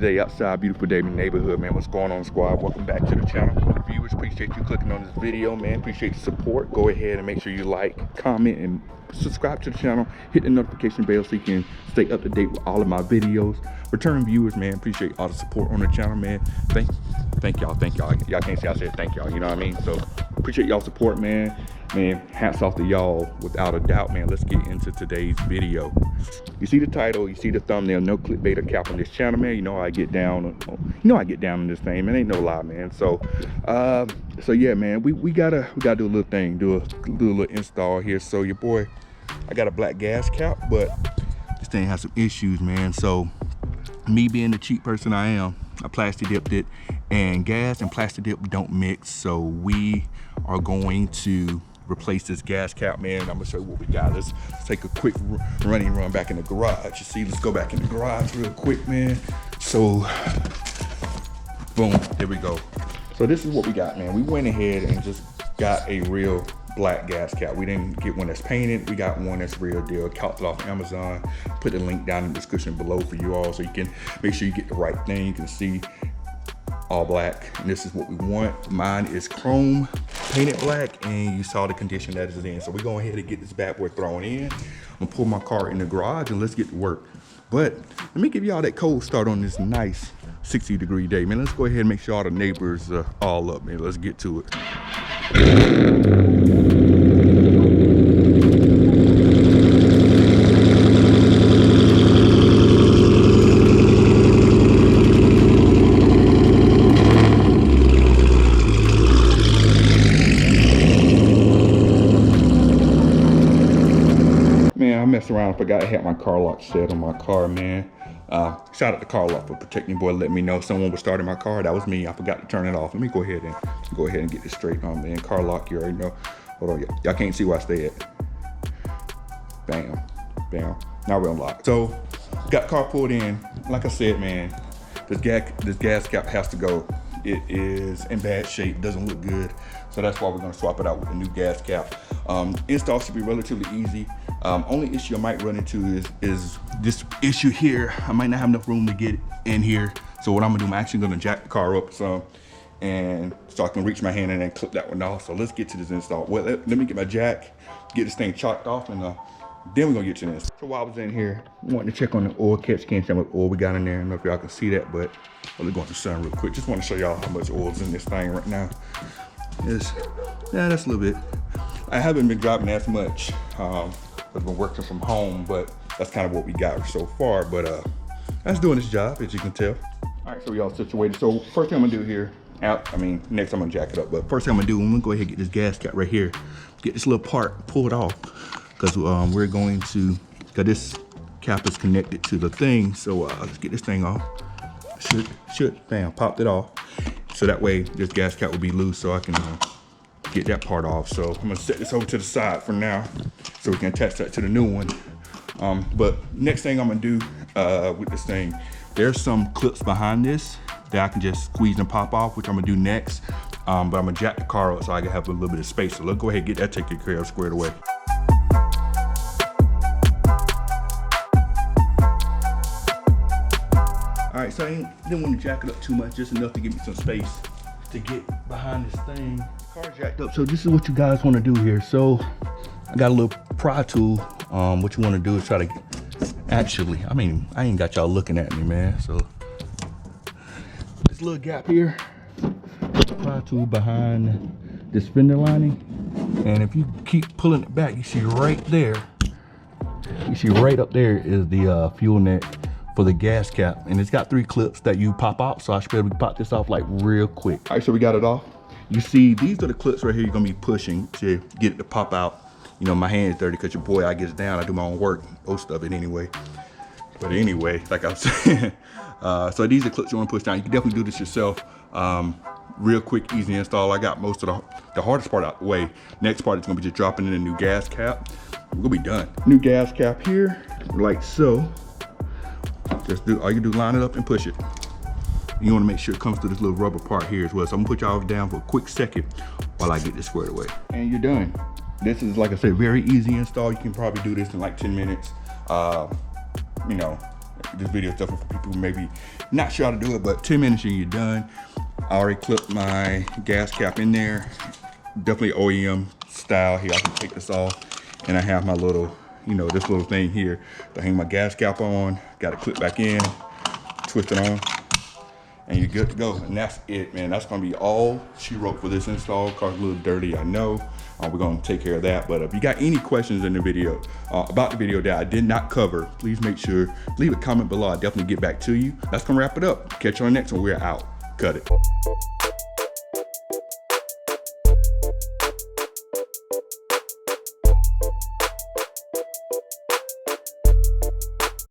today outside, beautiful day in the neighborhood, man. What's going on, squad? Welcome back to the channel. Viewers, appreciate you clicking on this video, man. Appreciate the support. Go ahead and make sure you like, comment, and subscribe to the channel. Hit the notification bell so you can stay up to date with all of my videos. Returning viewers, man, appreciate all the support on the channel, man. Thank y'all. Y'all can't say I said thank y'all, you know what I mean? So appreciate y'all support, man. Hats off to y'all without a doubt, man. Let's get into today's video. You see the title, you see the thumbnail, no clickbait or cap on this channel, man. You know I get down on this thing, man. Ain't no lie, man. So yeah, man, we gotta do a little thing, do a little install here. So your boy, I got a black gas cap, but this thing has some issues, man. So me being the cheap person I am, I plastic dipped it, and gas and plastic dip don't mix. So we are going to replace this gas cap, man. I'm gonna show you what we got. Let's take a quick run back in the garage. You see, let's go back in the garage real quick, man. So boom, there we go. So this is what we got, man. We went ahead and just got a real black gas cap. We didn't get one that's painted. We got one that's real deal. Caught it off Amazon. Put the link down in the description below for you all, so you can make sure you get the right thing. You can see all black, and this is what we want. Mine is chrome painted black, and you saw the condition that is in. So we're going ahead and get this bad boy thrown in. I'm gonna pull my car in the garage and let's get to work. But let me give y'all that cold start on this nice 60-degree day, man. Let's go ahead and make sure all the neighbors are all up, man. Let's get to it. I messed around, forgot I had my car lock set on my car, man. Shout out to car lock for protecting, boy. Let me know if someone was starting my car. That was me. I forgot to turn it off. Let me go ahead and get this straight on, man. Car lock, you already know. Hold on, y'all can't see where I stay at. Bam, bam. Now we're unlocked. So got car pulled in. Like I said, man, this gas cap has to go. It is in bad shape, doesn't look good. So that's why we're gonna swap it out with a new gas cap. Install should be relatively easy. Only issue I might run into is this issue here. I might not have enough room to get in here. So what I'm gonna do, I'm actually gonna jack the car up some, and so I can reach my hand and then clip that one off. So let's get to this install. Well, let me get my jack, get this thing chalked off, and then we're gonna get to this. So while I was in here, I wanted to check on the oil catch can, see how much oil we got in there. I don't know if y'all can see that, but let's go in the sun real quick. Just want to show y'all how much oil's in this thing right now. Yeah, that's a little bit. I haven't been driving as much. I've been working from home, but that's kind of what we got so far. But that's doing its job, as you can tell. All right, so we all situated. So first thing I'm gonna do here, next I'm gonna jack it up. But first thing I'm gonna do, I'm gonna go ahead and get this gas cap right here. Get this little part pulled off, because we're going to, cause this cap is connected to the thing. So let's get this thing off. Bam, popped it off. So that way this gas cap will be loose, so I can get that part off. So I'm gonna set this over to the side for now, so we can attach that to the new one. But next thing I'm gonna do with this thing, there's some clips behind this that I can just squeeze and pop off, which I'm gonna do next. But I'm gonna jack the car up so I can have a little bit of space. So let's go ahead and get that taken care of, squared away. All right, so I didn't want to jack it up too much, just enough to give me some space to get behind this thing. Car jacked up, so this is what you guys want to do here. So I got a little pry tool. What you want to do is try to, actually, I ain't got y'all looking at me, man. So this little gap here, put the pry tool behind this fender lining. And if you keep pulling it back, you see right there, right up there is the fuel neck for the gas cap, and it's got 3 clips that you pop out. So I should be able to pop this off like real quick. All right, so we got it off. You see, these are the clips right here you're gonna be pushing to get it to pop out. You know, my hand's dirty because your boy, I get down, I do my own work, most of it anyway. But anyway, like I was saying, so these are clips you wanna push down. You can definitely do this yourself. Real quick, easy install. I got most of the hardest part out the way. Next part is gonna be just dropping in a new gas cap. We're gonna be done. New gas cap here, like so. Just do all you do, line it up and push it. You want to make sure it comes through this little rubber part here as well. So I'm gonna put y'all down for a quick second while I get this squared away. And you're done. This is, like I said, very easy install. You can probably do this in like 10 minutes. You know, This video is definitely for people who maybe not sure how to do it, but 10 minutes and you're done. I already clipped my gas cap in there. Definitely OEM style here. I can take this off, and I have my little, you know, this little thing here to hang my gas cap on. Got it clipped back in, twist it on, and you're good to go. And that's it, man. That's gonna be all she wrote for this install. Car's a little dirty, I know. We're gonna take care of that. But if you got any questions in the video, about the video that I did not cover, please make sure, leave a comment below. I'll definitely get back to you. That's gonna wrap it up. Catch you on the next one. We're out. Cut it.